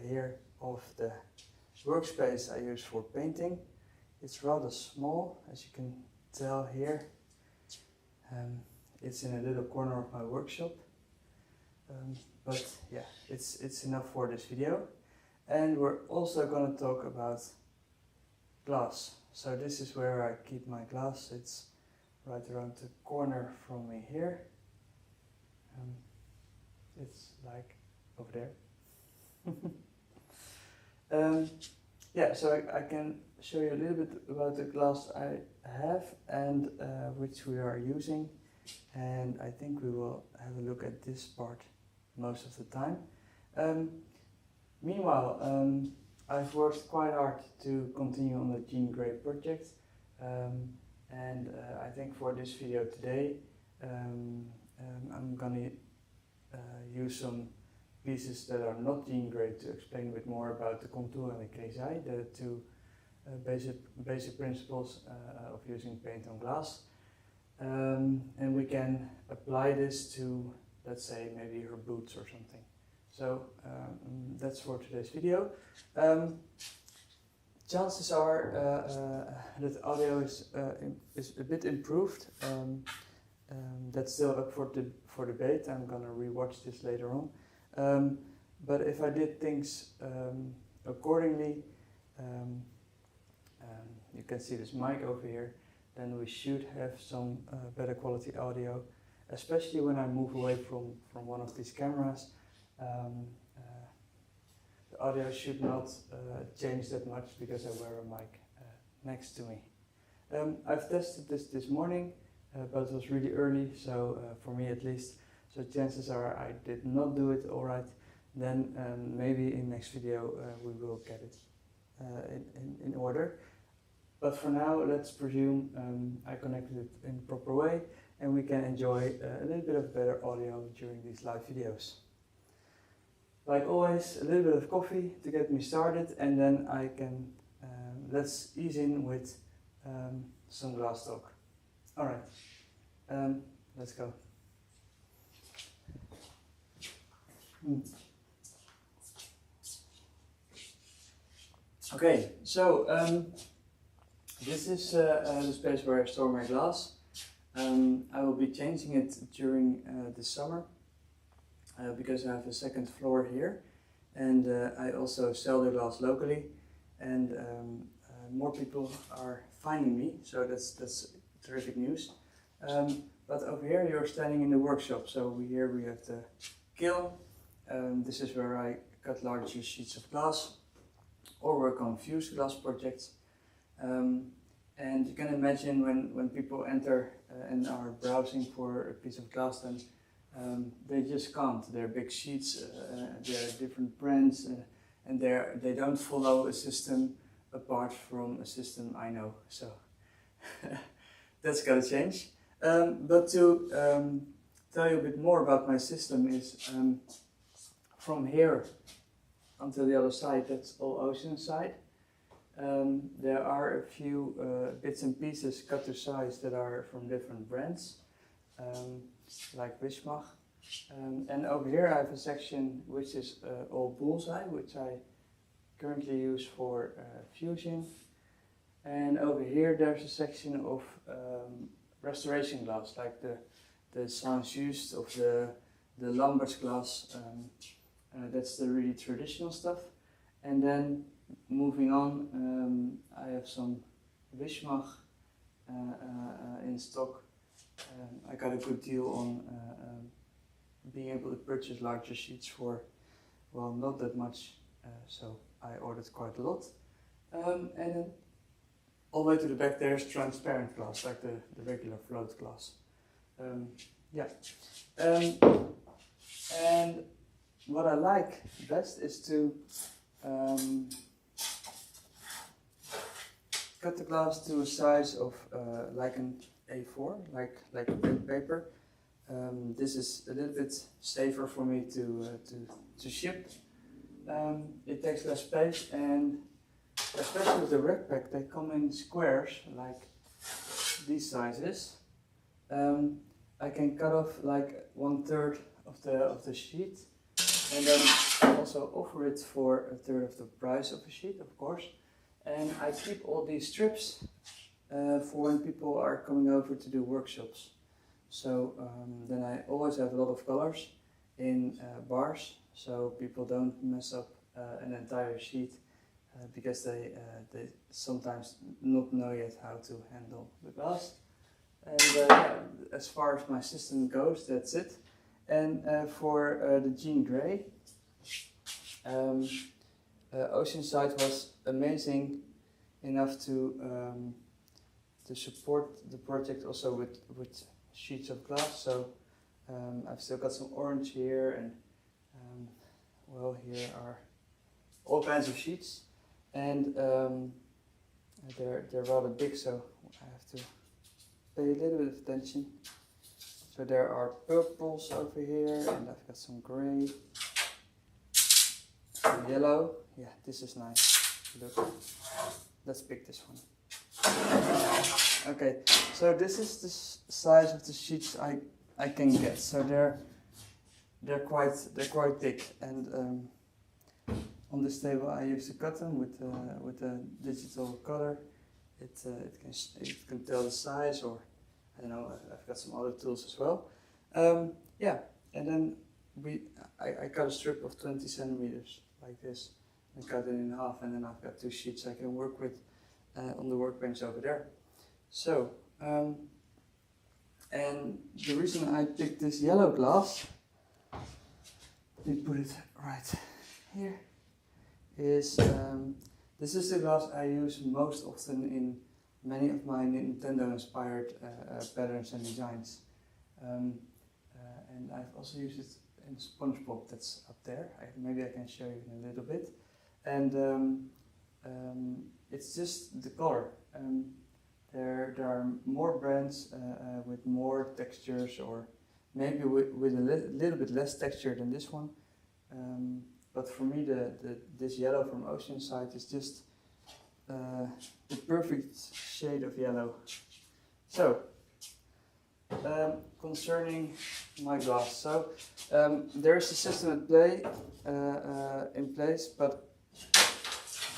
here of the workspace I use for painting. It's rather small, as you can tell here. It's in a little corner of my workshop. But yeah, it's enough for this video. And we're also going to talk about glass. So this is where I keep my glass. It's right around the corner from me here. It's like over there. Yeah, so I can show you a little bit about the glass I have and which we are using. And I think we will have a look at this part most of the time. Meanwhile, I've worked quite hard to continue on the Gene Grey project. And I think for this video today, I'm gonna use some pieces that are not Gene Grey to explain a bit more about the contour and the KSI, the two basic principles of using paint on glass. And we can apply this to, let's say, maybe her boots or something. So that's for today's video. Chances are that the audio is a bit improved. That's still up for debate. I'm gonna rewatch this later on. But if I did things accordingly, you can see this mic over here, then we should have some better quality audio, especially when I move away from one of these cameras. The audio should not change that much because I wear a mic next to me. I've tested this morning, but it was really early, so for me at least. So chances are I did not do it all right. Then maybe in next video we will get it in order. But for now, let's presume I connected it in the proper way and we can enjoy a little bit of better audio during these live videos. Like always, a little bit of coffee to get me started, and then I can, let's ease in with some glass talk. Alright, let's go. Okay, so this is the space where I store my glass. I will be changing it during the summer because I have a second floor here, and I also sell the glass locally, and more people are finding me, so that's terrific news. But over here you're standing in the workshop, so here we have the kiln. This is where I cut larger sheets of glass or work on fused glass projects. And you can imagine when people enter and are browsing for a piece of glass, then they just can't. They're big sheets, they're different brands, and they don't follow a system apart from a system I know. So that's gotta change. But to tell you a bit more about my system is from here until the other side, that's all oceanside. There are a few bits and pieces cut to size that are from different brands, like Wismach. And over here I have a section which is all bullseye, which I currently use for fusion. And over here there's a section of restoration glass, like the sans-juste of the Lamberts glass. That's the really traditional stuff. And then moving on, I have some Wismach in stock. I got a good deal on being able to purchase larger sheets for, well, not that much, so I ordered quite a lot. And then all the way to the back there's transparent glass, like the regular float glass. Yeah. And what I like best is to cut the glass to a size of like an A4, like a print paper. This is a little bit safer for me to ship. It takes less space, and especially with the rack pack, they come in squares like these sizes. I can cut off like 1/3 of the sheet, and then also offer it for a third of the price of a sheet, of course. And I keep all these strips for when people are coming over to do workshops. So then I always have a lot of colors in bars, so people don't mess up an entire sheet because they sometimes not know yet how to handle the glass. And yeah, as far as my system goes, that's it. And for the Jean Grey, Oceanside was amazing enough to support the project also with sheets of glass. So I've still got some orange here, and well, here are all kinds of sheets, and they're rather big, so I have to pay a little bit of attention. So there are purples over here, and I've got some grey, some yellow. Yeah, this is nice. Look, let's pick this one. Okay, so this is the size of the sheets I can get. So they're quite thick, and on this table I used to cut them with a digital cutter. It can tell the size, or I don't know. I've got some other tools as well. Yeah, and then I cut a strip of 20 centimeters like this, and cut it in half, and then I've got 2 sheets I can work with on the workbench over there. So, and the reason I picked this yellow glass, let me put it right here, is this is the glass I use most often in many of my Nintendo inspired patterns and designs. And I've also used it in SpongeBob, that's up there. Maybe I can show you in a little bit. And it's just the color. There are more brands with more textures, or maybe with a little bit less texture than this one. But for me, this yellow from Oceanside is just the perfect shade of yellow. So, concerning my glass, so there's a system at play in place, but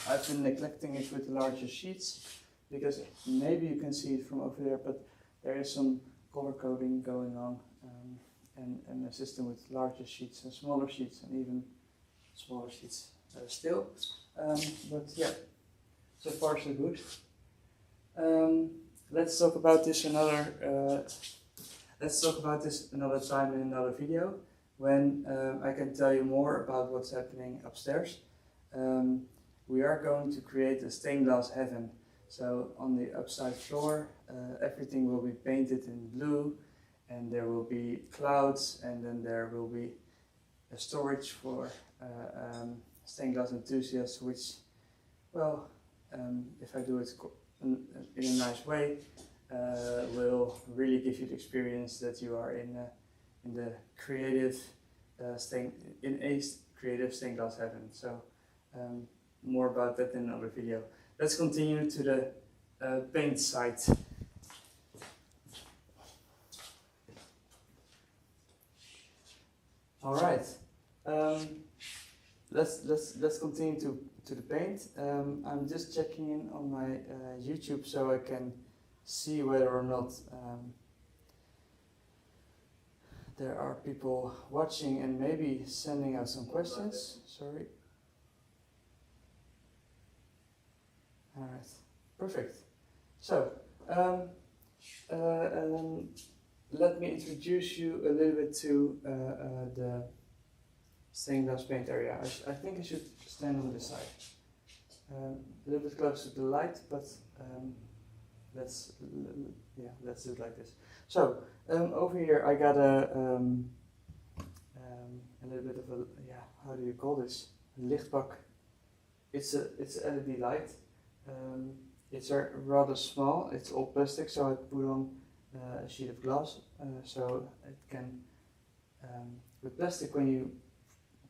I've been neglecting it with the larger sheets, because maybe you can see it from over there, but there is some color coding going on, and a system with larger sheets and smaller sheets, and even smaller sheets still. But yeah, so far so good. Let's talk about this another. Let's talk about this another time in another video, when I can tell you more about what's happening upstairs. We are going to create a stained glass heaven. So on the upside floor, everything will be painted in blue, and there will be clouds, and then there will be a storage for stained glass enthusiasts, which, well, if I do it in a nice way, will really give you the experience that you are in the creative creative stained glass heaven. So more about that in another video. Let's continue to the paint side. All right. Let's continue to the paint. I'm just checking in on my YouTube so I can see whether or not there are people watching and maybe sending out some questions. Sorry. All right, perfect. So, let me introduce you a little bit to the stained glass paint area. I think I should stand on this side, a little bit closer to the light, but let's do it like this. So, over here I got a little bit of a, how do you call this? A lichtbak. It's an LED light. It's rather small, it's all plastic, so I put on a sheet of glass, so it can, with plastic, when you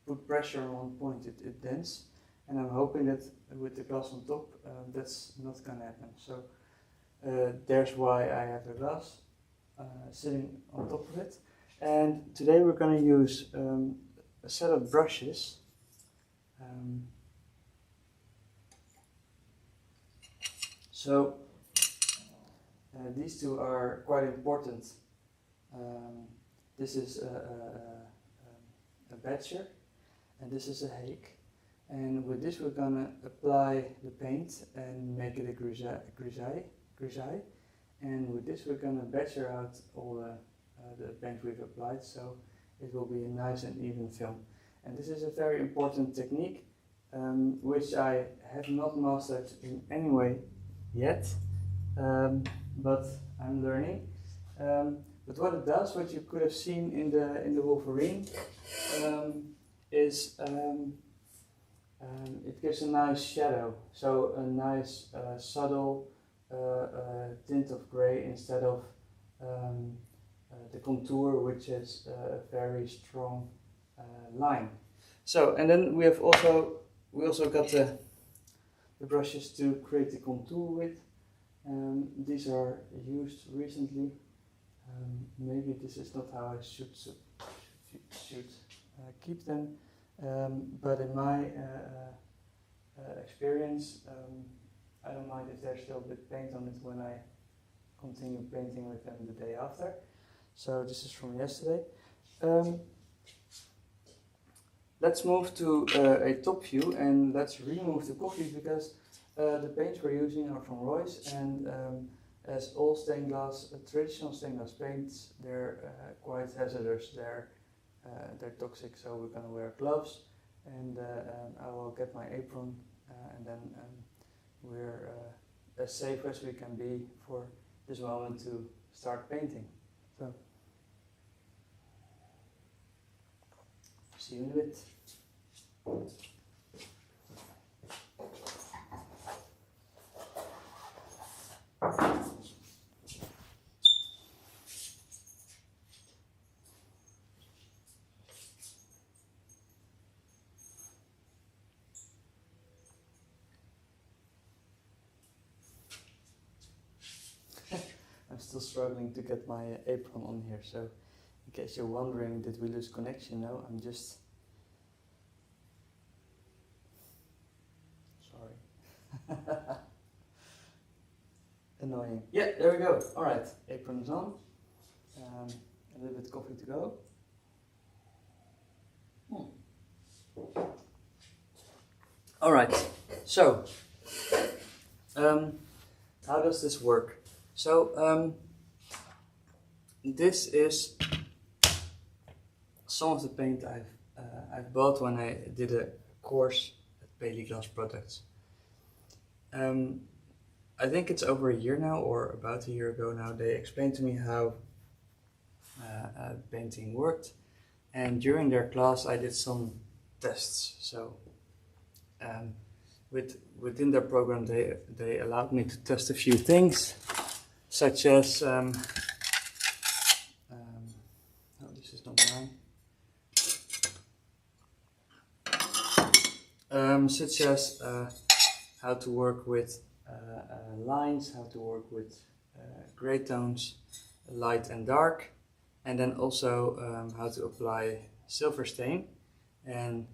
put pressure on one point, it dents, and I'm hoping that with the glass on top, that's not going to happen. So there's why I have the glass sitting on top of it. And today we're going to use a set of brushes. Um, so these two are quite important. This is a badger, and this is a hake. And with this we're gonna apply the paint and make it a grisaille. And with this we're gonna badger out all the paint we've applied, so it will be a nice and even film. And this is a very important technique, which I have not mastered in any way yet, but I'm learning. But what it does, what you could have seen in the Wolverine, is it gives a nice shadow, so a nice subtle tint of grey instead of the contour, which is a very strong line. So, and then we also got the brushes to create the contour with. These are used recently. Maybe this is not how I should keep them, but in my experience, I don't mind if there's still a bit paint on it when I continue painting with them the day after. So this is from yesterday. Let's move to a top view, and let's remove the coffee because the paints we're using are from Royce, and as all traditional stained glass paints, they're quite hazardous. They're toxic, so we're gonna wear gloves, and I will get my apron, and then we're as safe as we can be for this moment to start painting. So, see you in a bit. I'm still struggling to get my apron on here, so in case you're wondering, did we lose connection? No, I'm just sorry. Annoying. Yeah, there we go. All right, apron's on. A little bit of coffee to go. All right, so how does this work? So this is some of the paint I've bought when I did a course at Bailey Glass Products. I think it's over a year now, or about a year ago now, they explained to me how painting worked, and during their class I did some tests. So within their program they allowed me to test a few things, such as oh, this is not mine. Such as how to work with lines, how to work with gray tones, light and dark, and then also how to apply silver stain, and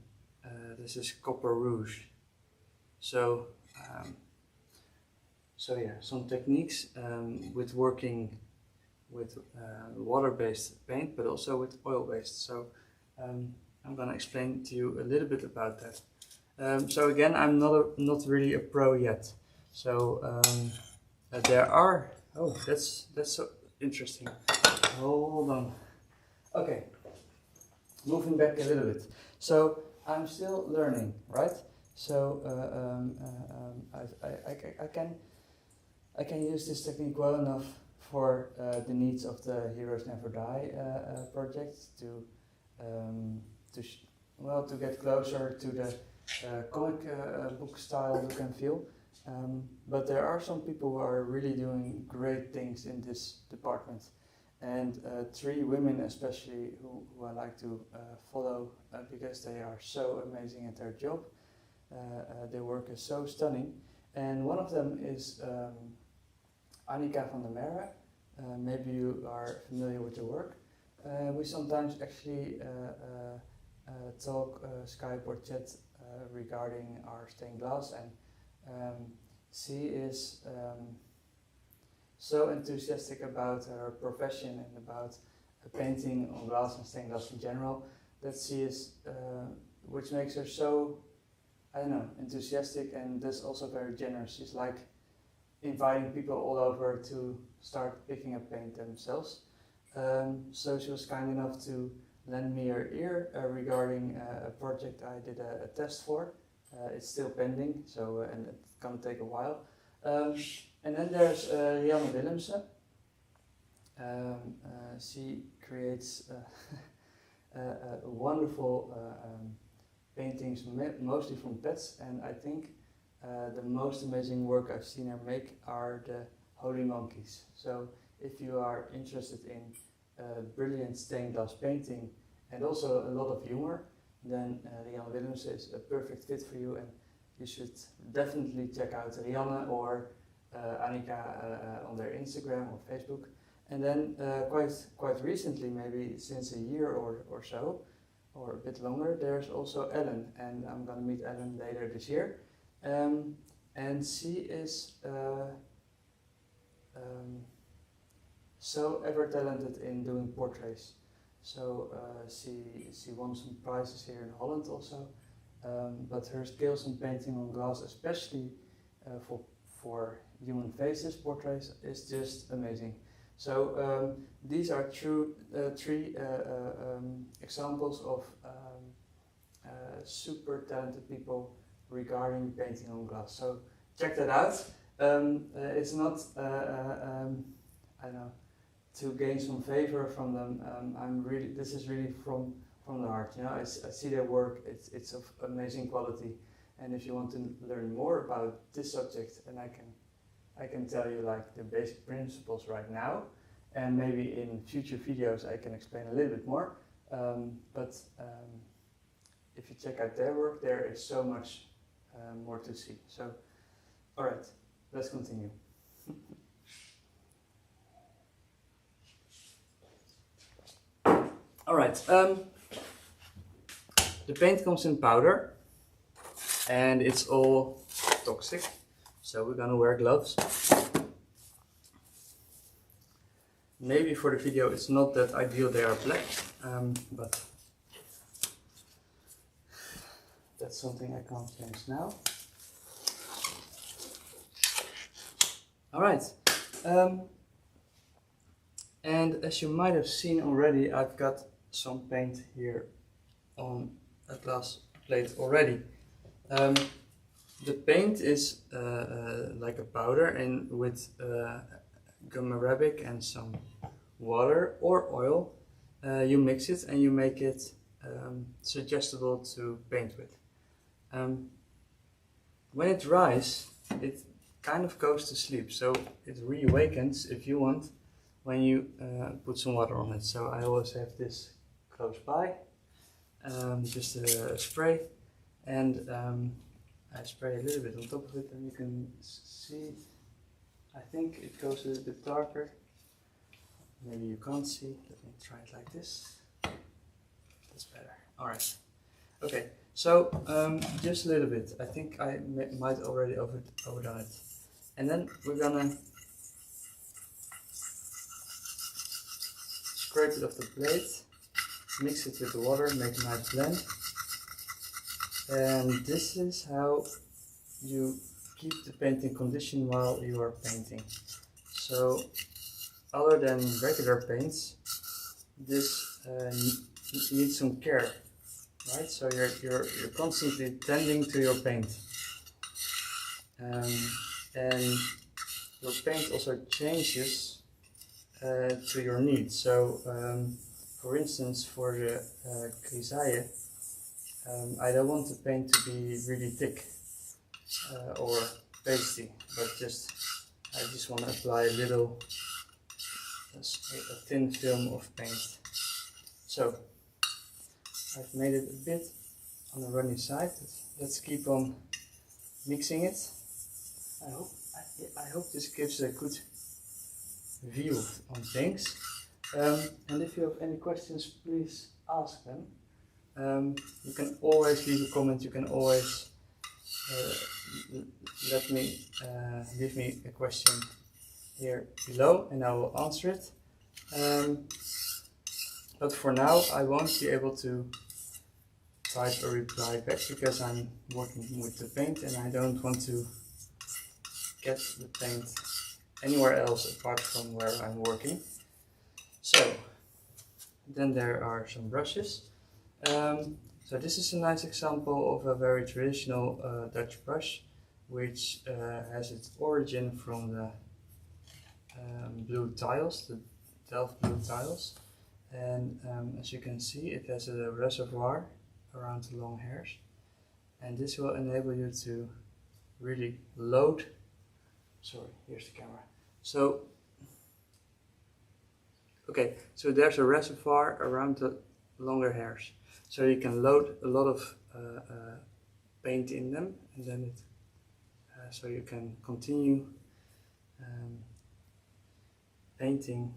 this is copper rouge. So yeah, some techniques with working with water-based paint, but also with oil-based. So I'm gonna explain to you a little bit about that. So again, I'm not really a pro yet. So there are, oh, that's so interesting. Hold on. Okay, moving back a little bit. So I'm still learning, right? So I can use this technique well enough for the needs of the Heroes Never Die project to get closer to the comic book style look and feel. But there are some people who are really doing great things in this department, and 3 women especially who I like to follow because they are so amazing at their job. Their work is so stunning, and one of them is Annika van der Merwe. Maybe you are familiar with her work. We sometimes actually talk, Skype or chat regarding our stained glass, and she is so enthusiastic about her profession and about painting on glass and stained glass in general, that she is, which makes her so, I don't know, enthusiastic, and thus also very generous. She's like inviting people all over to start picking up paint themselves. So she was kind enough to lend me her ear regarding a project I did a test for. It's still pending, so and it's gonna take a while. And then there's Rianne Willemsen. She creates wonderful paintings, mostly from pets, and I think the most amazing work I've seen her make are the holy monkeys. So if you are interested in brilliant stained glass painting and also a lot of humor, then Rianne Willemsen is a perfect fit for you, and you should definitely check out Rianne or Annika on their Instagram or Facebook. And then quite recently, maybe since a year or so, or a bit longer, there's also Ellen, and I'm gonna meet Ellen later this year. And she is so ever talented in doing portraits. So she won some prizes here in Holland also. But her skills in painting on glass, especially for human faces, portraits, is just amazing. So these are three examples of super talented people regarding painting on glass. So check that out. It's not, I don't know, to gain some favor from them. This is really from the heart. You know, I see their work. It's of amazing quality. And if you want to learn more about this subject, and I can tell you like the basic principles right now, and maybe in future videos I can explain a little bit more. But if you check out their work, there is so much more to see. So, all right, let's continue. All right, the paint comes in powder, and it's all toxic, so we're gonna wear gloves. Maybe for the video it's not that ideal they are black, but that's something I can't change now. Alright, and as you might have seen already, I've got some paint here on a glass plate already. The paint is like a powder, and with gum arabic and some water or oil, you mix it and you make it suggestible to paint with. When it dries, it kind of goes to sleep, so it reawakens if you want when you put some water on it. So I always have this close by, just a spray, and I spray a little bit on top of it, and you can see, I think it goes a little bit darker. Maybe you can't see. Let me try it like this. That's better. Alright. Okay, so just a little bit. I think I might already overdone it. And then we're gonna scrape it off the plate, mix it with the water, make a nice blend. And this is how you keep the painting condition while you are painting. So other than regular paints, this needs some care, right? So you're constantly tending to your paint, and your paint also changes to your needs. So for instance, for the grisaille, I don't want the paint to be really thick or pasty, but I just want to apply a thin film of paint. So I've made it a bit on the runny side. Let's keep on mixing it. I hope this gives a good view on things. And if you have any questions, please ask them. You can always leave a comment, you can always leave me a question here below and I will answer it. But for now I won't be able to type a reply back because I'm working with the paint and I don't want to get the paint anywhere else apart from where I'm working. So then there are some brushes. So this is a nice example of a very traditional Dutch brush, which has its origin from the blue tiles, the Delft blue tiles. And as you can see, it has a reservoir around the long hairs. And this will enable you to really load. Sorry, here's the camera. So, okay, so there's a reservoir around the longer hairs. So you can load a lot of paint in them, and then so you can continue painting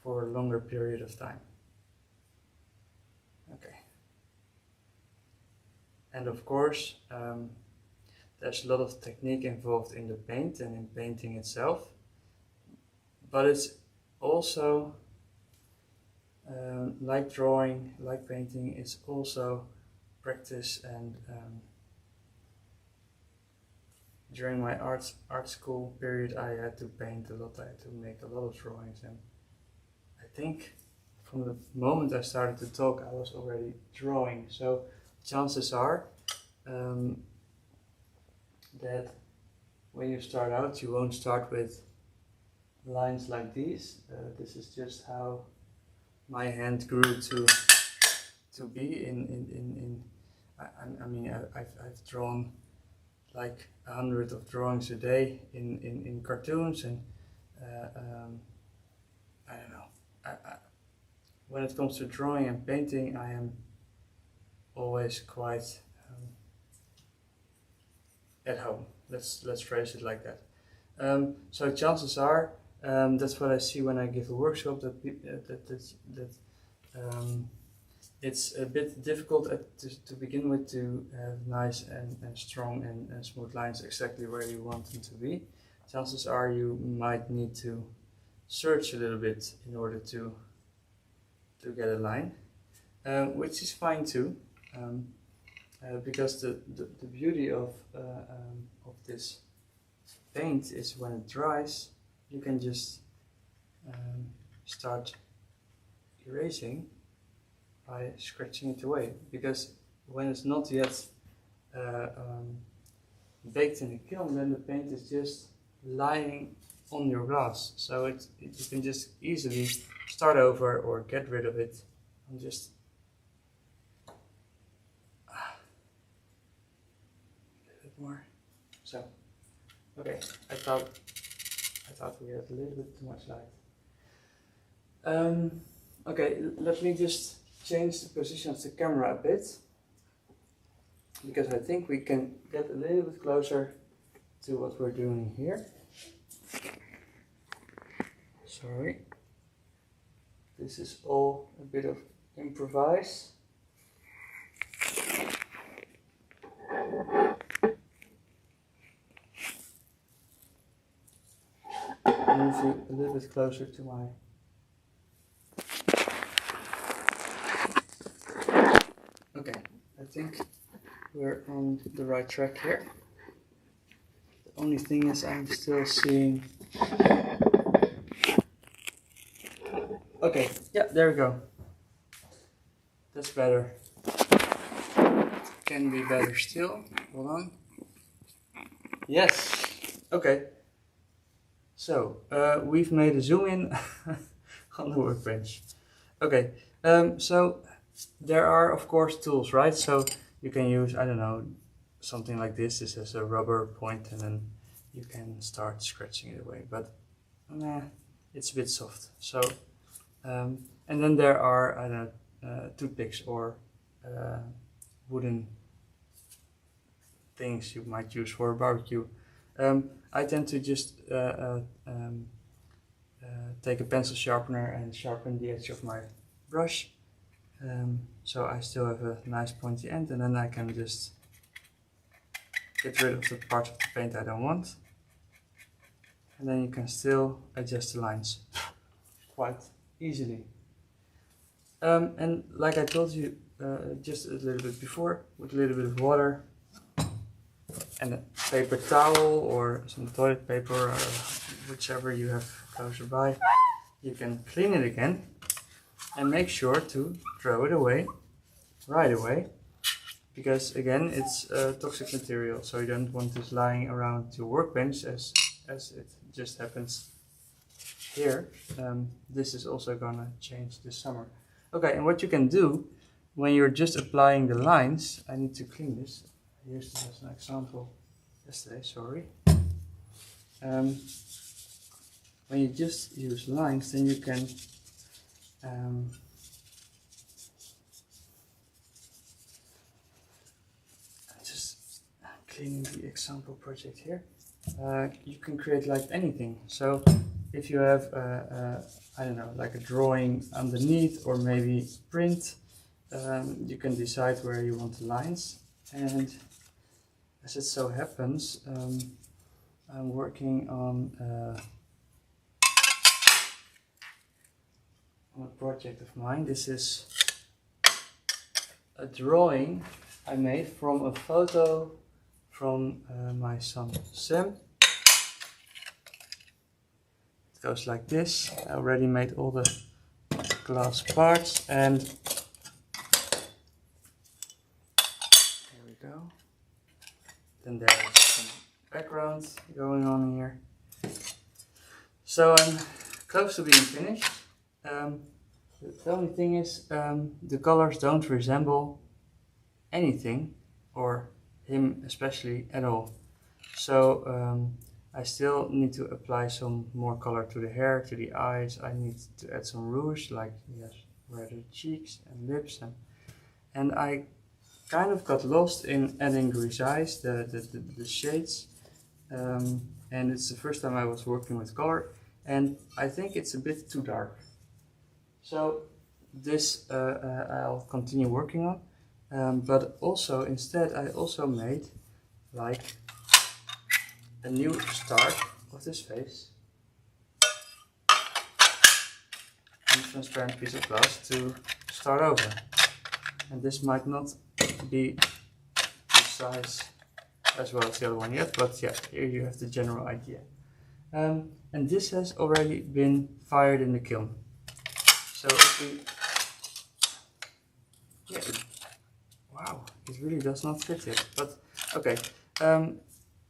for a longer period of time. Okay. And of course, there's a lot of technique involved in the paint and in painting itself, but it's also like drawing, like painting, it's also practice. And during my art school period, I had to paint a lot, I had to make a lot of drawings, and I think from the moment I started to talk I was already drawing. So chances are that when you start out you won't start with lines like these. This is just how my hand grew to be I mean I've drawn like 100 of drawings a day in cartoons, and I don't know. When it comes to drawing and painting, I am always quite at home. Let's phrase it like that. So chances are, that's what I see when I give a workshop, that it's a bit difficult to begin with to have nice and strong and smooth lines exactly where you want them to be. Chances are you might need to search a little bit in order to get a line, which is fine too, because the beauty of this paint is when it dries, you can just start erasing by scratching it away, because when it's not yet baked in the kiln, then the paint is just lying on your glass, so you can just easily start over or get rid of it and just a bit more. So okay, I thought we had a little bit too much light. Okay, let me just change the position of the camera a bit, because I think we can get a little bit closer to what we're doing here. Sorry, this is all a bit of improvise. Move you a little bit closer to my okay, I think we're on the right track here. The only thing is I'm still seeing. Okay, yeah, there we go. That's better. Can be better still. Hold on. Yes. Okay. So we've made a zoom in on the workbench. Okay. So there are of course tools, right? So you can use, I don't know, something like this. This has a rubber point, and then you can start scratching it away. But it's a bit soft. So and then there are, I don't know, toothpicks or wooden things you might use for a barbecue. I tend to just take a pencil sharpener and sharpen the edge of my brush, So I still have a nice pointy end, and then I can just get rid of the part of the paint I don't want. And then you can still adjust the lines quite easily. And like I told you just a little bit before, with a little bit of water and a paper towel or some toilet paper or whichever you have closer by, you can clean it again and make sure to throw it away right away, because again it's toxic material, so you don't want this lying around your workbench as it just happens here. This is also gonna change this summer. Okay, and what you can do when you're just applying the lines, I need to clean this. I used this as an example yesterday, sorry. When you just use lines, then you can just cleaning the example project here. You can create like anything. So if you have I don't know, like a drawing underneath or maybe print, you can decide where you want the lines. And as it so happens, I'm working on a project of mine. This is a drawing I made from a photo from my son Sam. It goes like this. I already made all the glass parts, and here we go. Then there's some background going on here. So I'm close to being finished. The only thing is the colors don't resemble anything, or him especially, at all. So I still need to apply some more color to the hair, to the eyes. I need to add some rouge, like yes, where the cheeks and lips, and I kind of got lost in adding grisaille, the shades, and it's the first time I was working with color, and I think it's a bit too dark. So this I'll continue working on, but also instead I also made like a new start of this face and a transparent piece of glass to start over. And this might not be precise as well as the other one yet, but yeah, here you have the general idea. And this has already been fired in the kiln. So if we, yeah, wow, it really does not fit yet, but okay.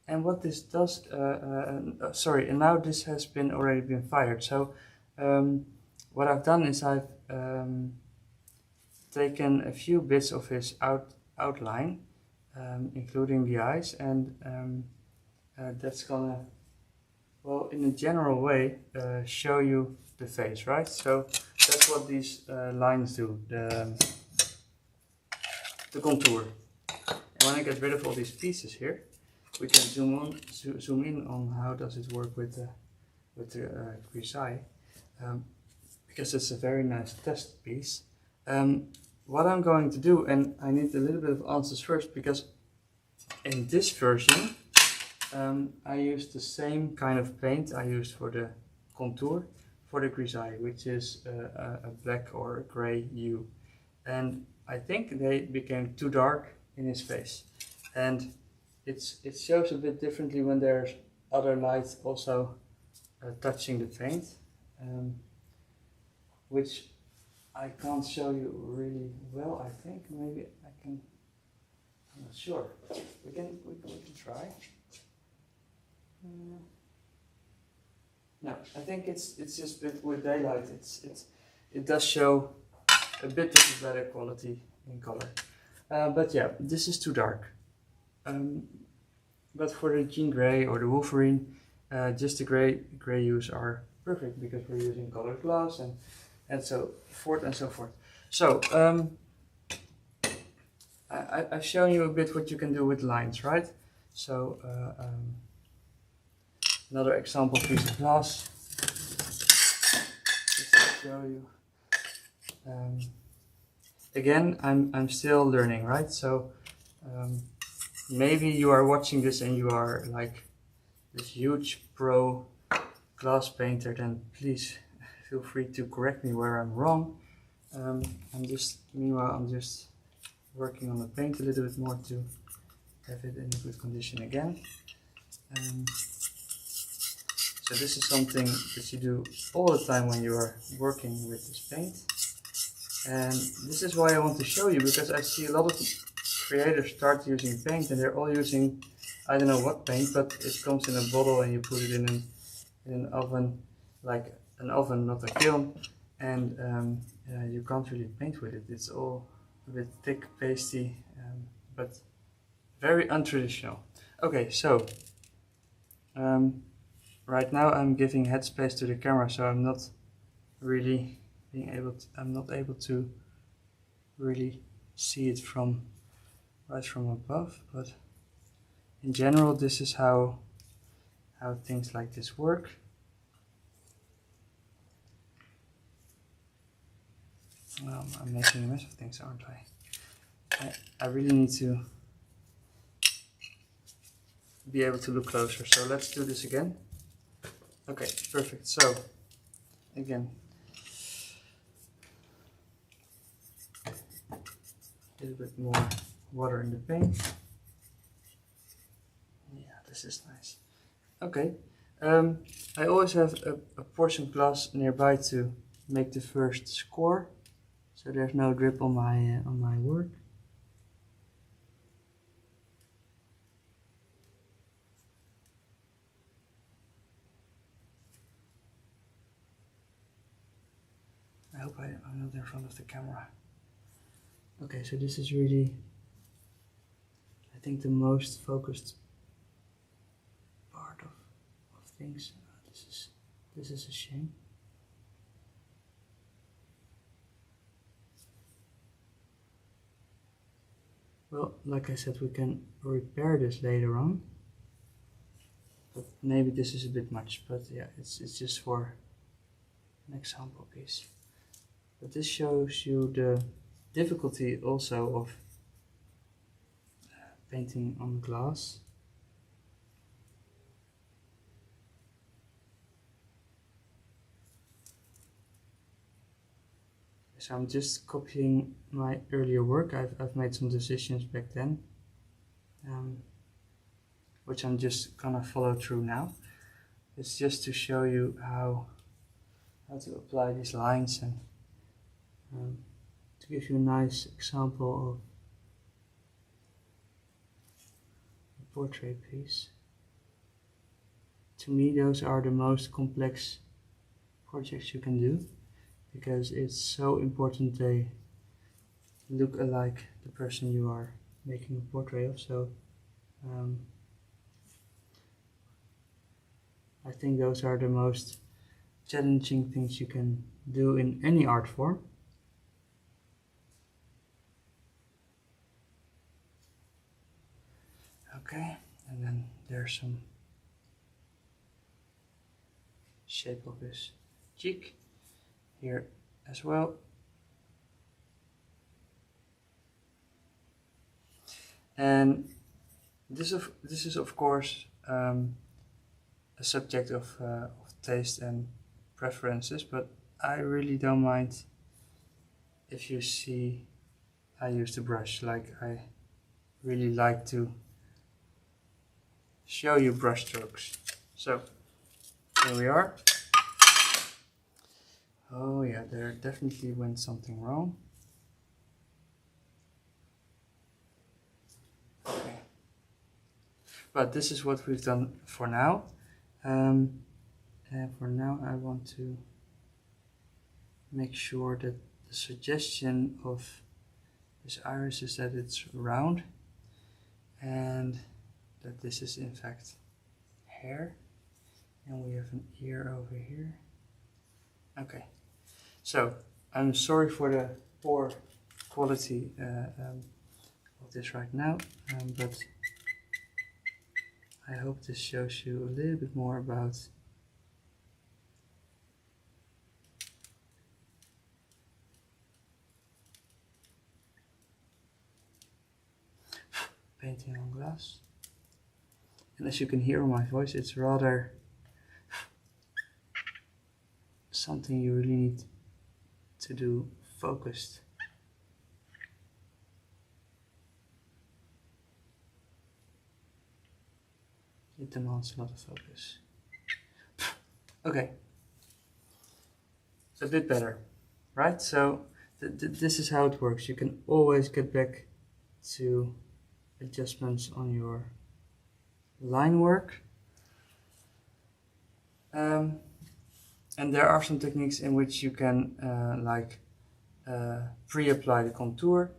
And what this does, sorry, and now this has been already been fired. So what I've done is I've taken a few bits of his outline, including the eyes, and that's gonna, well, in a general way, show you the face, right? So that's what these lines do, the contour. And when I get rid of all these pieces here, we can zoom in on how does it work with the grisaille, because it's a very nice test piece. What I'm going to do, and I need a little bit of answers first, because in this version I used the same kind of paint I used for the contour for the grisaille, which is a black or a grey hue, and I think they became too dark in his face, and it shows a bit differently when there's other light also touching the paint, which I can't show you really well. I think maybe I can. I'm not sure. We can try. No, I think it's just with daylight. It does show a bit of a better quality in color. But yeah, this is too dark. But for the Jean Grey or the Wolverine, just the gray hues are perfect, because we're using colored glass and so forth and so forth. So I've shown you a bit what you can do with lines, right? So another example piece of glass, just to show you. again, I'm still learning, right? So maybe you are watching this and you are like this huge pro glass painter, then please feel free to correct me where I'm wrong. Meanwhile, I'm just working on the paint a little bit more to have it in a good condition again. So this is something that you do all the time when you are working with this paint. And this is why I want to show you, because I see a lot of creators start using paint and they're all using, I don't know what paint, but it comes in a bottle and you put it in an oven, like an oven, not a kiln, and you can't really paint with it. It's all a bit thick, pasty, but very untraditional. Okay, so right now I'm giving headspace to the camera, so I'm not really I'm not able to really see it right from above, but in general this is how things like this work. I'm making a mess of things, aren't I? I really need to be able to look closer, so let's do this again. Okay, perfect. So again, a little bit more water in the paint. Yeah, this is nice. Okay, I always have a portion glass nearby to make the first score, so there's no drip on my work. I hope I'm not in front of the camera. Okay, so this is really, I think, the most focused part of things. This is a shame. Well, like I said, we can repair this later on. But maybe this is a bit much, but yeah, it's just for an example piece. But this shows you the difficulty also of painting on glass. So I'm just copying my earlier work. I've made some decisions back then, which I'm just gonna follow through now. It's just to show you how to apply these lines and to give you a nice example of a portrait piece. To me, those are the most complex projects you can do, because it's so important they look alike the person you are making a portrait of. So I think those are the most challenging things you can do in any art form. Okay, and then there's some shape of his cheek here as well. And this is of course a subject of taste and preferences, but I really don't mind if you see I use the brush. Like, I really like to show you brush strokes. So here we are. Oh yeah, there definitely went something wrong. Okay. But this is what we've done for now. And for now I want to make sure that the suggestion of this iris is that it's round and that this is in fact hair, and we have an ear over here. Okay, so I'm sorry for the poor quality of this right now, but I hope this shows you a little bit more about painting on glass. And as you can hear in my voice, it's rather something you really need to do focused. It demands a lot of focus. Okay, a bit better, right? So this is how it works. You can always get back to adjustments on your line work. And there are some techniques in which you can pre-apply the contour,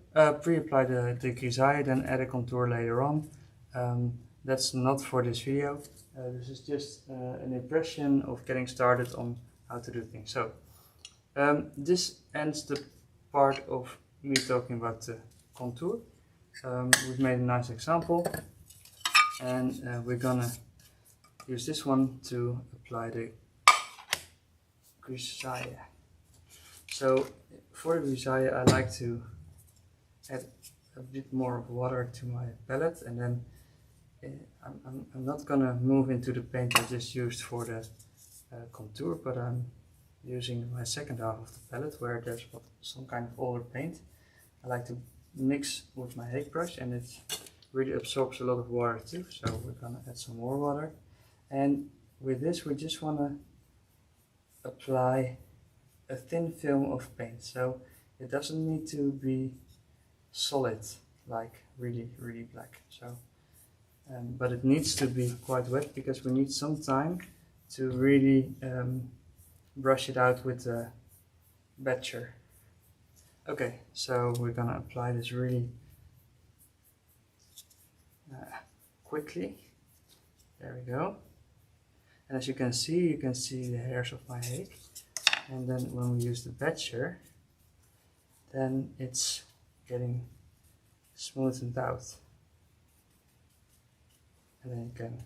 pre-apply the grisaille, then add a contour later on. That's not for this video. This is just an impression of getting started on how to do things. So this ends the part of me talking about the contour. We've made a nice example, and we're gonna use this one to apply the grisaille. So for the grisaille, I like to add a bit more of water to my palette, and then I'm not gonna move into the paint I just used for the contour, but I'm using my second half of the palette where there's some kind of older paint. I like to mix with my Geek brush, and it really absorbs a lot of water too, so we're gonna add some more water. And with this we just want to apply a thin film of paint, so it doesn't need to be solid, like really black. So but it needs to be quite wet because we need some time to really brush it out with the batcher. Okay, so we're gonna apply this really quickly. There we go. And as you can see the hairs of my Geek. And then when we use the batcher, then it's getting smoothened out. And then you can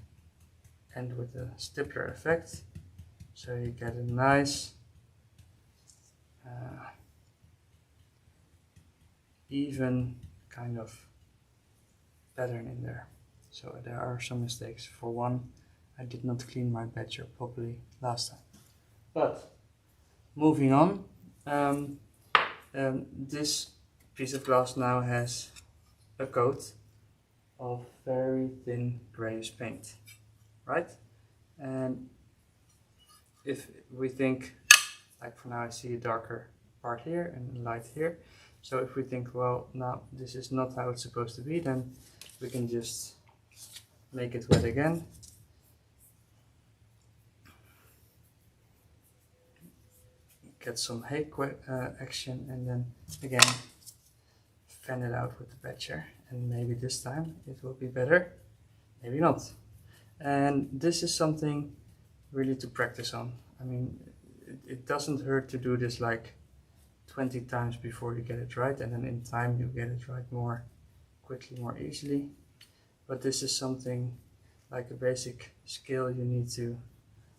end with a stippler effect, so you get a nice even kind of pattern in there. So there are some mistakes. For one, I did not clean my batcher properly last time. But moving on, this piece of glass now has a coat of very thin grayish paint, right? And if we think, like for now I see a darker part here and a light here, so if we think, well, now this is not how it's supposed to be, then we can just make it wet again. Get some Geek action, and then again fan it out with the batcher, and maybe this time it will be better, maybe not. And this is something really to practice on. I mean, it doesn't hurt to do this like 20 times before you get it right, and then in time you get it right more quickly, more easily. But this is something like a basic skill you need to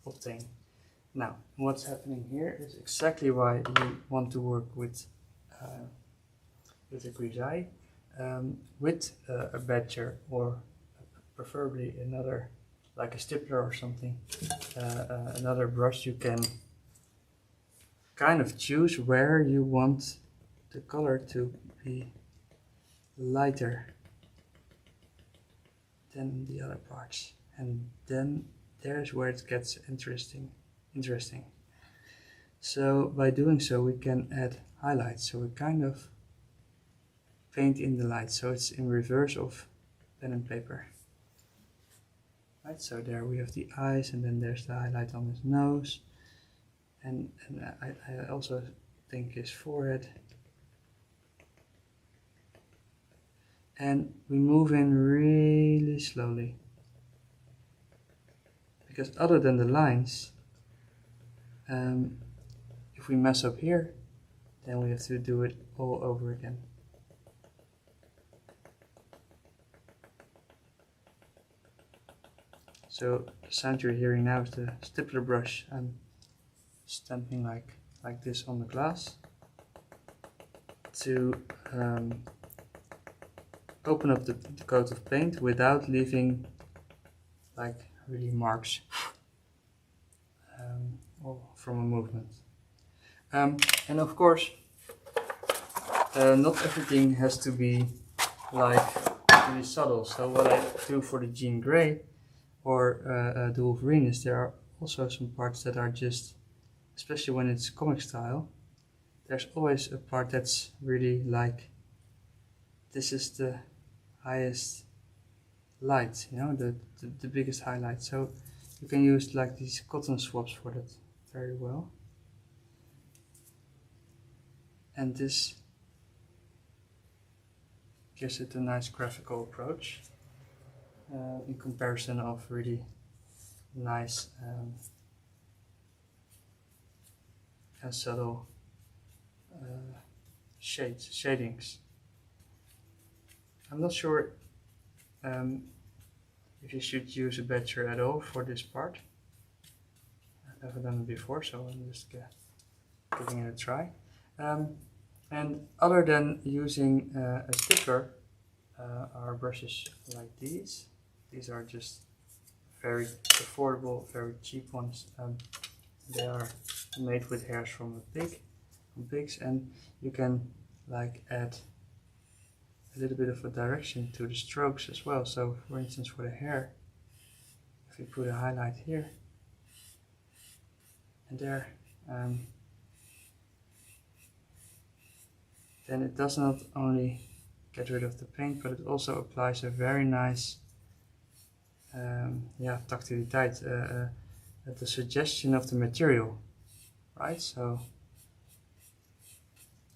obtain. Now, what's happening here is exactly why you want to work with a grisaille, with a batcher, or preferably another, like a stippler or something, another brush. You can kind of choose where you want the color to be lighter than the other parts, and then there's where it gets interesting. So by doing so we can add highlights, so we kind of paint in the light, so it's in reverse of pen and paper. Right, so there we have the eyes, and then there's the highlight on his nose, and I also think his forehead. And we move in really slowly, because other than the lines, if we mess up here, then we have to do it all over again. So the sound you're hearing now is the stippler brush. I'm stamping like this on the glass to open up the coat of paint without leaving like really marks or from a movement. And of course, not everything has to be like really subtle. So what I do for the Jean Grey or the Wolverine is there are also some parts that are just, especially when it's comic style, there's always a part that's really like, this is the highest light, you know, the biggest highlight. So you can use like these cotton swabs for that very well. And this gives it a nice graphical approach in comparison of really nice and subtle shadings. I'm not sure if you should use a batcher at all for this part. I've never done it before, so I'm just giving it a try. And other than using a sticker, our brushes like these. These are just very affordable, very cheap ones. They are made with hairs from pigs, and you can like add a little bit of a direction to the strokes as well. So for instance, for the hair, if you put a highlight here and there, then it does not only get rid of the paint, but it also applies a very nice tactiliteit, the suggestion of the material, right? So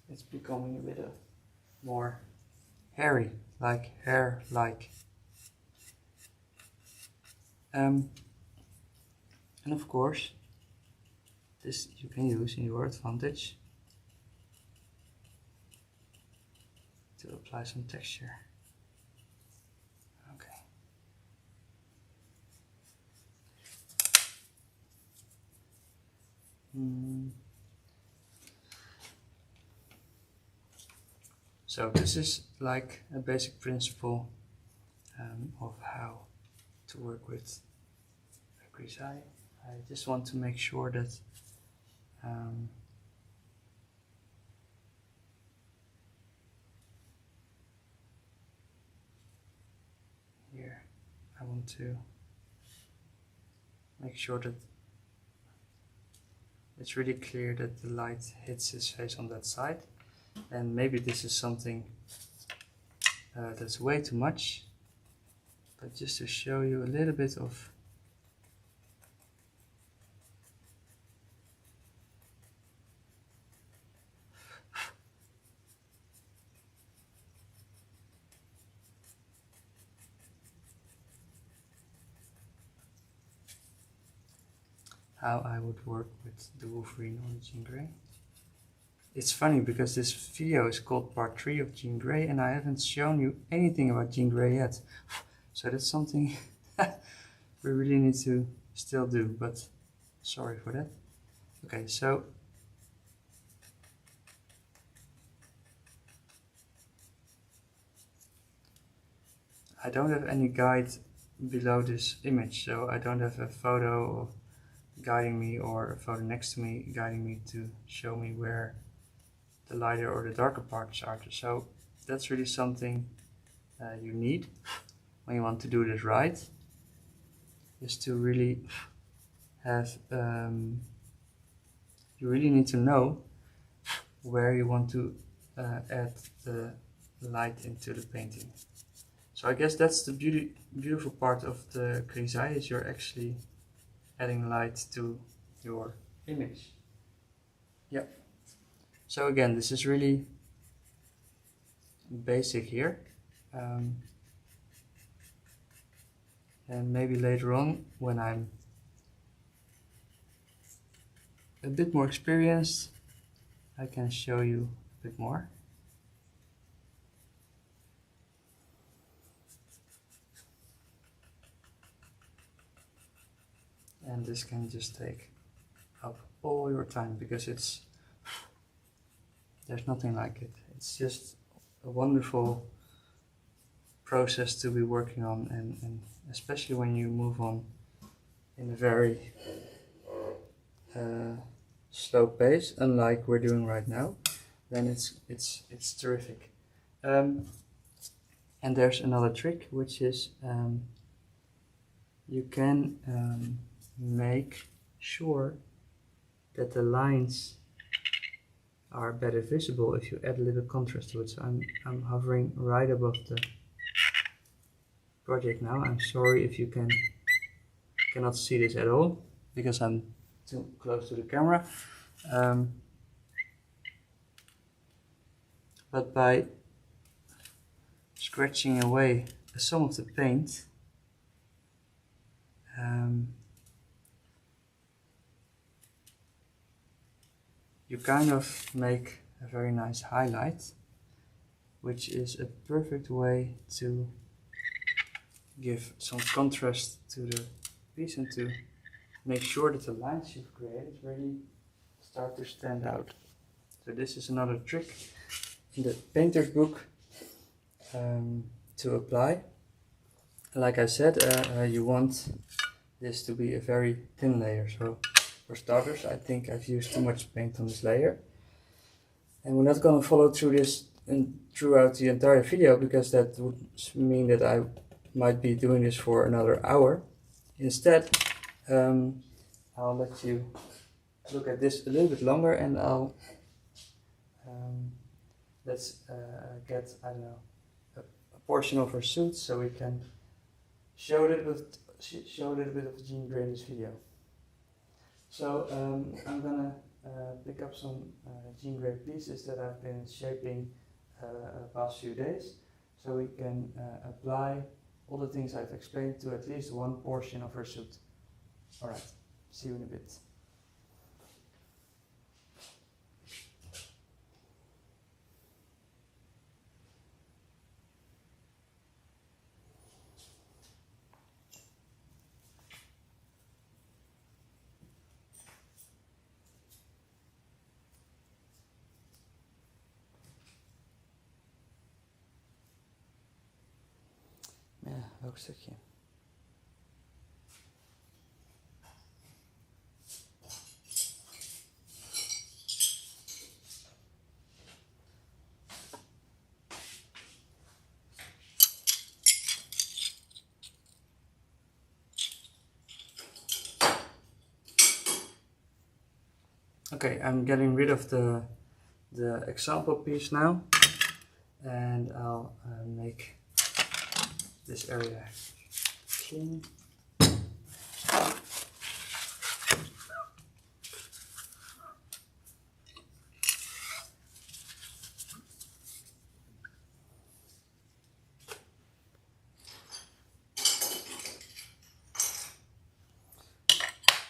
it's becoming a bit more hairy, like hair-like. And of course, this you can use in your advantage to apply some texture. Okay. So this is like a basic principle of how to work with a grisaille. I just want to make sure that here I want to make sure that it's really clear that the light hits his face on that side. And maybe this is something that's way too much, but just to show you a little bit of how I would work with the Wolverine on Jean Grey. It's funny because this video is called part 3 of Jean Grey and I haven't shown you anything about Jean Grey yet. So that's something we really need to still do, but sorry for that. Okay, so I don't have any guide below this image, so I don't have a photo guiding me or a photo next to me guiding me to show me where the lighter or the darker parts are. So that's really something you need when you want to do this right, is to really have, you really need to know where you want to add the light into the painting. So I guess that's the beautiful part of the grisaille, is you're actually adding light to your image. Yeah. So again, this is really basic here. And maybe later on, when I'm a bit more experienced, I can show you a bit more. And this can just take up all your time, because there's nothing like it. It's just a wonderful process to be working on, and especially when you move on in a very slow pace, unlike we're doing right now, then it's terrific. And there's another trick, which is you can make sure that the lines are better visible if you add a little contrast to it. So I'm hovering right above the project now. I'm sorry if you cannot see this at all because I'm too close to the camera. But by scratching away some of the paint, you kind of make a very nice highlight, which is a perfect way to give some contrast to the piece and to make sure that the lines you've created really start to stand out. So this is another trick in the painter's book to apply. Like I said, you want this to be a very thin layer. So for starters, I think I've used too much paint on this layer. And we're not going to follow through this throughout the entire video, because that would mean that I might be doing this for another hour. Instead, I'll let you look at this a little bit longer, and I'll let's get, I don't know, a portion of her suit so we can show a little bit of Jean Grey in this video. So I'm gonna pick up some Jean Grey pieces that I've been shaping past few days, so we can apply all the things I've explained to at least one portion of her suit. Alright, see you in a bit. Ja, welk stukje? Okay, I'm getting rid of the example piece now, and I'll make this area clean.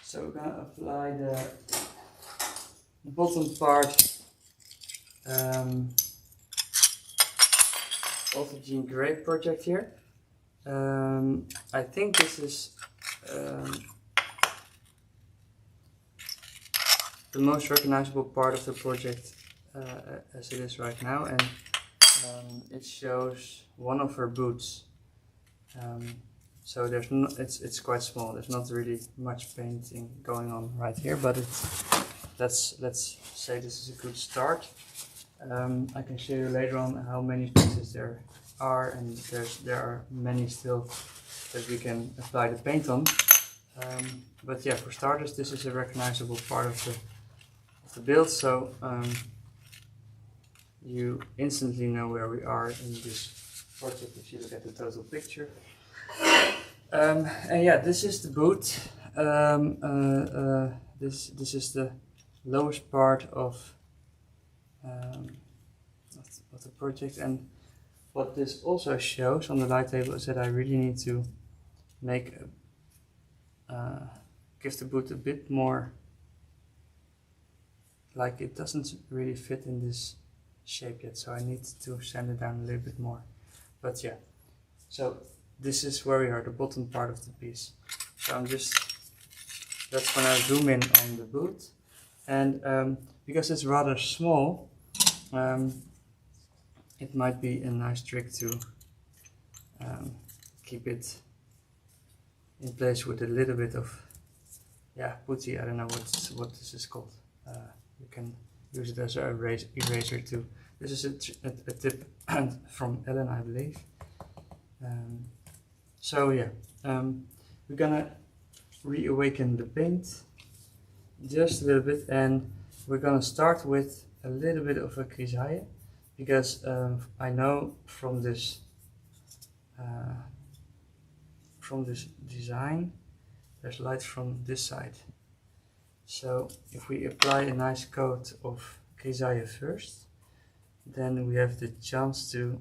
So we're going to apply the bottom part of the Jean Grey project here. I think this is the most recognizable part of the project as it is right now, and it shows one of her boots. So there's no, it's quite small. There's not really much painting going on right here, but let's say this is a good start. I can show you later on how many pieces there are, and there are many still that we can apply the paint on. But yeah, for starters, this is a recognizable part of the build, so you instantly know where we are in this project if you look at the total picture. And yeah, this is the boot. This is the lowest part of the project, and what this also shows on the light table is that I really need to make give the boot a bit more, like it doesn't really fit in this shape yet, so I need to sand it down a little bit more. But yeah, so this is where we are, the bottom part of the piece. So that's when I zoom in on the boot, and because it's rather small, it might be a nice trick to keep it in place with a little bit of putty. I don't know what this is called. You can use it as an eraser too. This is a tip from Ellen, I believe. So yeah, we're gonna reawaken the paint just a little bit, and we're gonna start with a little bit of a grisaille, because I know from this design there's light from this side. So if we apply a nice coat of grisaille first, then we have the chance to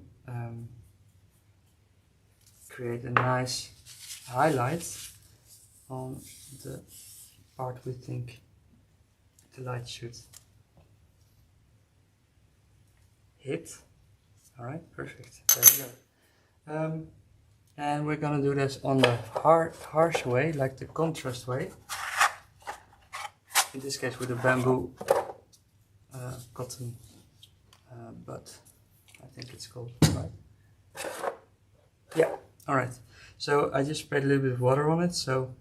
create a nice highlight on the part we think the light should hit. Alright, perfect. There we go. And we're gonna do this on the harsh way, like the contrast way. In this case with a bamboo cotton bud, I think it's called, right? Yeah, alright. So I just sprayed a little bit of water on it, so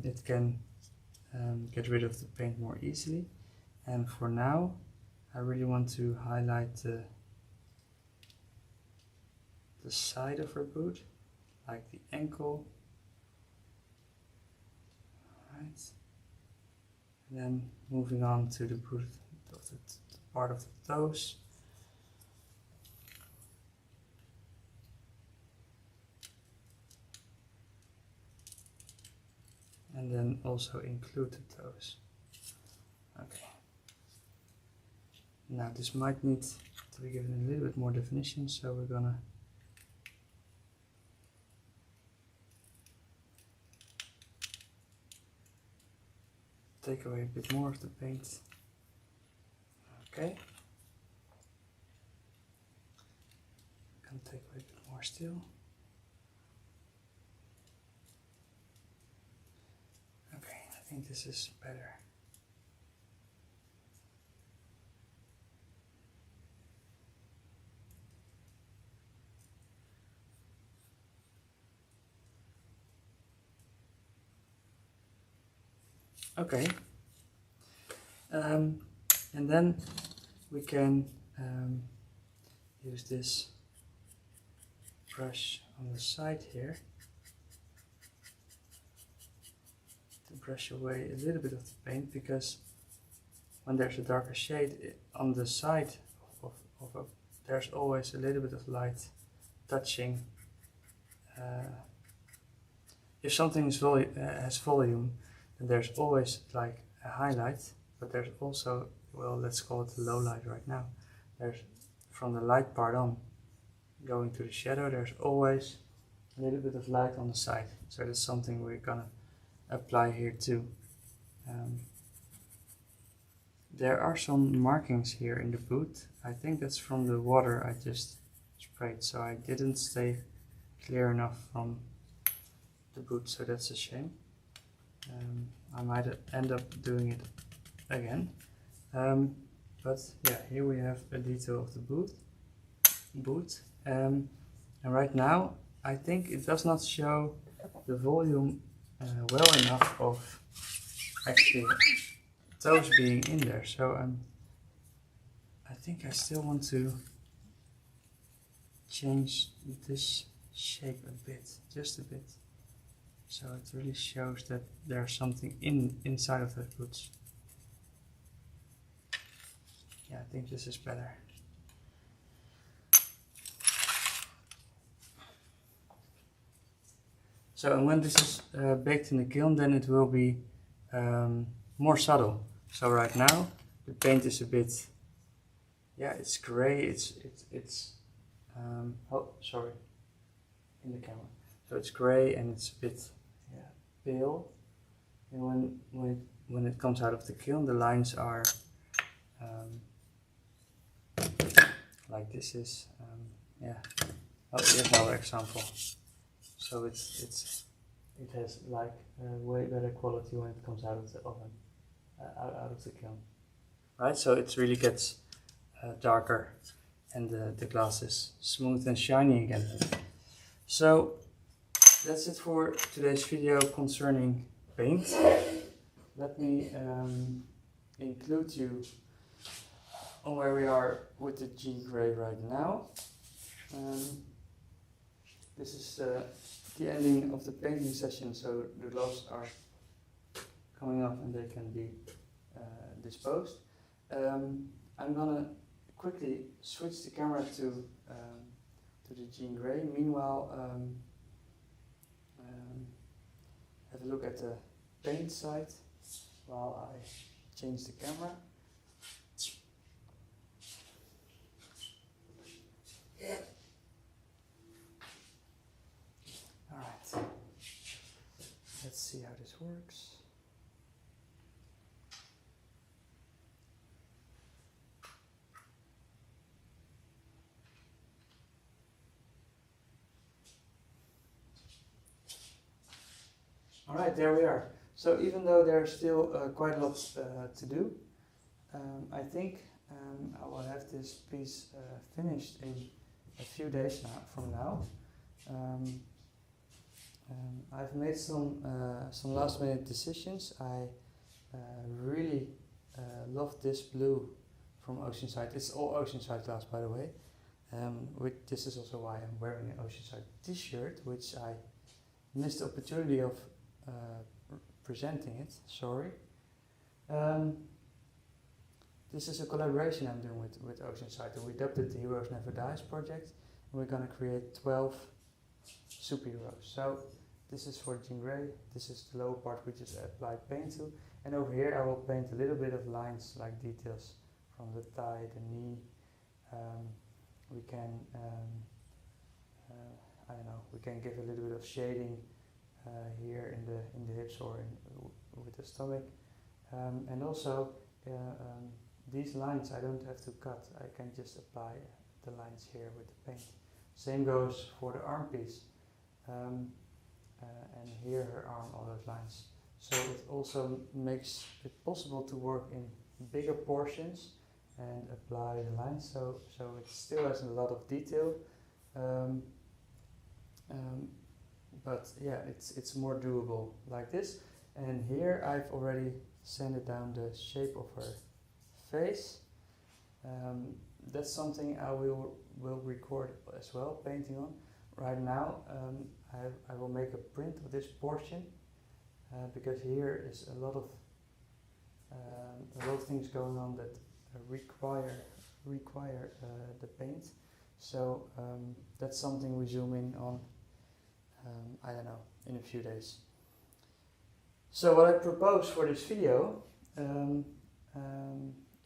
it can get rid of the paint more easily. And for now, I really want to highlight the side of her boot, like the ankle. Alright. And then moving on to the boot of the part of the toes. And then also include the toes. Okay. Now this might need to be given a little bit more definition, so we're gonna take away a bit more of the paint. Okay. Can take away a bit more still. Okay, I think this is better. Okay, and then we can use this brush on the side here to brush away a little bit of the paint, because when there's a darker shade on the side there's always a little bit of light touching. If something is has volume, and there's always like a highlight, but there's also, well, let's call it a low light right now. There's, from the light part on, going to the shadow, there's always a little bit of light on the side. So that's something we're gonna apply here too. There are some markings here in the boot. I think that's from the water I just sprayed, so I didn't stay clear enough from the boot, so that's a shame. I might end up doing it again, but yeah, here we have a detail of the boot, and right now I think it does not show the volume well enough of actually toes being in there, so I think I still want to change this shape a bit, just a bit. So it really shows that there's something inside of the boots. Yeah, I think this is better. So, and when this is baked in the kiln, then it will be more subtle. So right now the paint is a bit, yeah, it's gray. It's oh, sorry, in the camera. So it's gray and it's a bit pale, and when it comes out of the kiln, the lines are like this is yeah. Oh, here's another example. So it has like way better quality when it comes out of the oven, out of the kiln, right? So it really gets darker, and the glass is smooth and shiny again. So that's it for today's video concerning paint. Let me include you on where we are with the Geek right now. This is the ending of the painting session, so the gloves are coming off and they can be disposed. I'm gonna quickly switch the camera to the Jean Grey. Meanwhile, have a look at the paint side while I change the camera. Alright, let's see how this works. Alright, there we are. So even though there's still quite a lot to do, I think I will have this piece finished in a few days from now. I've made some last minute decisions. I really love this blue from Oceanside. It's all Oceanside glass, by the way. This is also why I'm wearing an Oceanside t-shirt, which I missed the opportunity of presenting it, sorry. This is a collaboration I'm doing with Oceanside. We dubbed it the Heroes Never Dies project, and we're going to create 12 superheroes. So this is for Jean Grey, this is the lower part we just applied paint to, and over here I will paint a little bit of lines, like details from the thigh, the knee. We can, I don't know, we can give a little bit of shading here in the hips or with the stomach, and also these lines I don't have to cut. I can just apply the lines here with the paint. Same goes for the arm piece, and here her arm, all those lines. So it also makes it possible to work in bigger portions and apply the lines. So it still has a lot of detail. But yeah, it's more doable like this. And here I've already sanded down the shape of her face. That's something I will record as well, painting on. Right now I will make a print of this portion because here is a lot of things going on that require the paint. So that's something we zoom in on. I don't know, in a few days. So what I propose for this video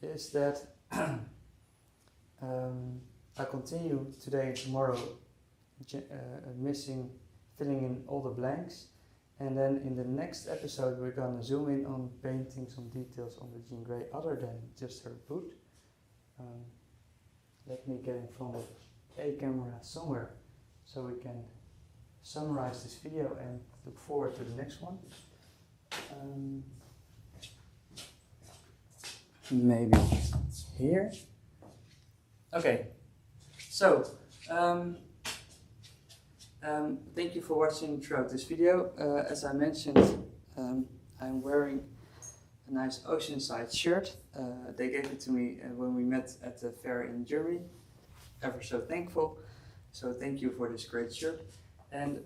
is that I continue today and tomorrow filling in all the blanks, and then in the next episode we're gonna zoom in on painting some details on the Jean Grey other than just her boot. Let me get in front of a camera somewhere so we can summarize this video and look forward to the next one. Maybe here. Okay, so thank you for watching throughout this video. As I mentioned, I'm wearing a nice Oceanside shirt. They gave it to me when we met at the fair in Germany. Ever so thankful. So thank you for this great shirt. And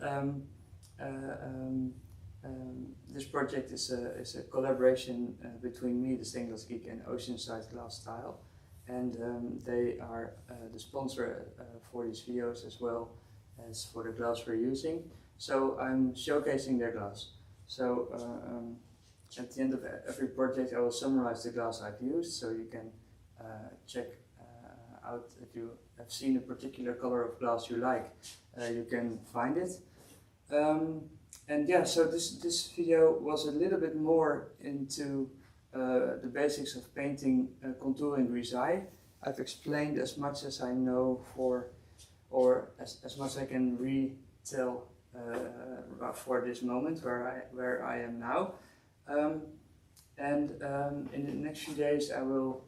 this project is a collaboration between me, the Stainless Geek, and Oceanside Glass Style, and they are the sponsor for these videos as well as for the glass we're using. So I'm showcasing their glass. So at the end of every project I will summarize the glass I've used, so you can check out if you have seen a particular color of glass you like. You can find it. And yeah, so this video was a little bit more into the basics of painting, contour and grisaille. I've explained as much as I know or as much I can retell for this moment where I am now. In the next few days I will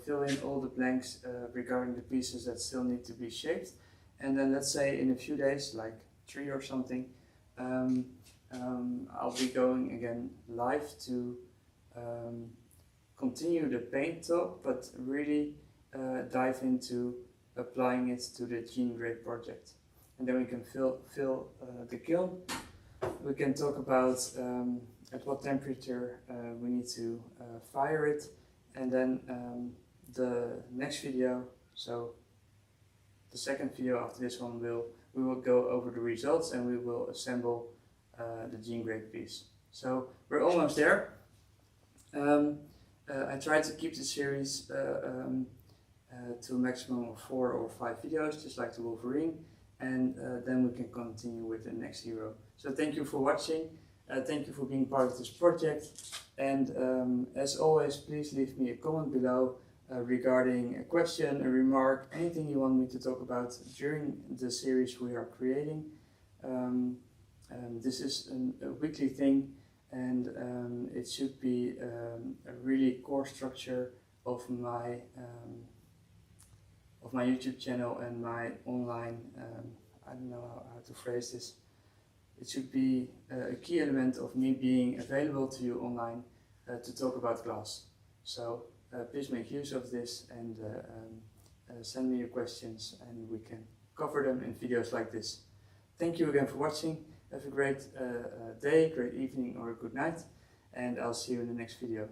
fill in all the blanks regarding the pieces that still need to be shaped. And then let's say in a few days, like 3 or something, I'll be going again live to continue the paint talk, but really dive into applying it to the gene grade project. And then we can fill the kiln. We can talk about at what temperature we need to fire it, and then the next video, so the second video after this one, we will go over the results and we will assemble the gene grade piece. So we're almost there. I tried to keep the series to a maximum of 4 or 5 videos, just like the Wolverine, and then we can continue with the next hero. So thank you for watching, thank you for being part of this project, and as always, please leave me a comment below regarding a question, a remark, anything you want me to talk about during the series we are creating. This is a weekly thing, and it should be a really core structure of my YouTube channel and my online, I don't know how to phrase this. It should be a key element of me being available to you online to talk about glass. So please make use of this and send me your questions, and we can cover them in videos like this. Thank you again for watching. Have a great day, great evening, or a good night, and I'll see you in the next video.